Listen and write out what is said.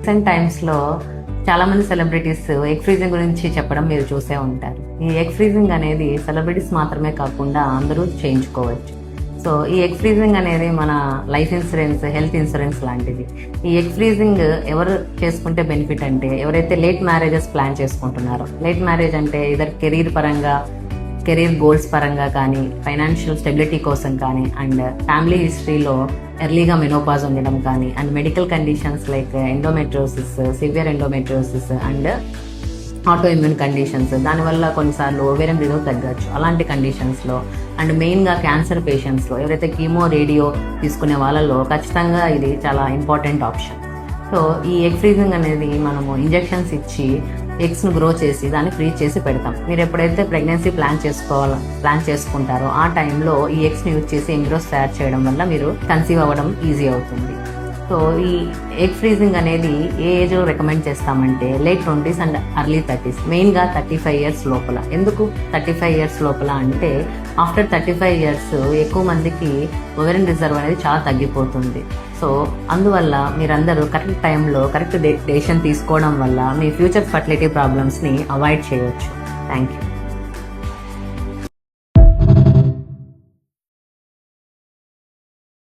Recent టైమ్స్లో చాలామంది celebrities egg freezing గురించి చెప్పడం మీరు చూసే ఉంటారు. ఈ ఎగ్ ఫ్రీజింగ్ అనేది సెలబ్రిటీస్ మాత్రమే కాకుండా అందరూ చేయించుకోవచ్చు. సో ఈ ఎగ్ ఫ్రీజింగ్ అనేది మన లైఫ్ ఇన్సూరెన్స్, హెల్త్ ఇన్సూరెన్స్ లాంటిది. ఈ ఎగ్ ఫ్రీజింగ్ ఎవరు చేసుకుంటే బెనిఫిట్ అంటే ఎవరైతే లేట్ మ్యారేజెస్ ప్లాన్ చేసుకుంటున్నారో, లేట్ మ్యారేజ్ అంటే ఇదర్ కెరీర్ గోల్స్ పరంగా కానీ, ఫైనాన్షియల్ స్టెబిలిటీ కోసం కానీ, అండ్ ఫ్యామిలీ హిస్టరీలో ఎర్లీగా మెనోపాజ్ ఉండడం కానీ, and medical conditions like endometriosis, severe endometriosis and auto immune conditions, దానివల్ల కొన్నిసార్లు ఓవేరియం రిజర్వ్ తగ్గచ్చు. అలాంటి కండిషన్స్లో అండ్ మెయిన్గా క్యాన్సర్ పేషెంట్స్లో, ఎవరైతే కీమో, రేడియో తీసుకునే వాళ్ళలో ఖచ్చితంగా ఇది చాలా ఇంపార్టెంట్ ఆప్షన్. సో ఈ ఎగ్ ఫ్రీజింగ్ అనేది మనము ఇంజెక్షన్స్ ఇచ్చి ఎగ్స్ను గ్రో చేసి దాన్ని ఫ్రీజ్ చేసి పెడతాం. మీరు ఎప్పుడైతే ప్రెగ్నెన్సీ ప్లాన్ చేసుకుంటారో ఆ టైంలో ఈ ఎగ్స్ని యూజ్ చేసి ఎంబ్రియోస్ తయారు చేయడం వల్ల మీరు కన్సీవ్ అవ్వడం ఈజీ అవుతుంది. సో ఈ ఎగ్ ఫ్రీజింగ్ అనేది ఏ ఏజ్లో రికమెండ్ చేస్తామంటే late 20s and early 30s, మెయిన్గా 35 years లోపల. ఎందుకు 35 years లోపల అంటే ఆఫ్టర్ 35 years ఎక్కువ మందికి ఓవేరియన్ రిజర్వ్ అనేది చాలా తగ్గిపోతుంది. సో అందువల్ల మీరందరూ కరెక్ట్ టైంలో కరెక్ట్ డెసిషన్ తీసుకోవడం వల్ల మీ ఫ్యూచర్ ఫర్టిలిటీ ప్రాబ్లమ్స్ని అవాయిడ్ చేయవచ్చు. Thank you.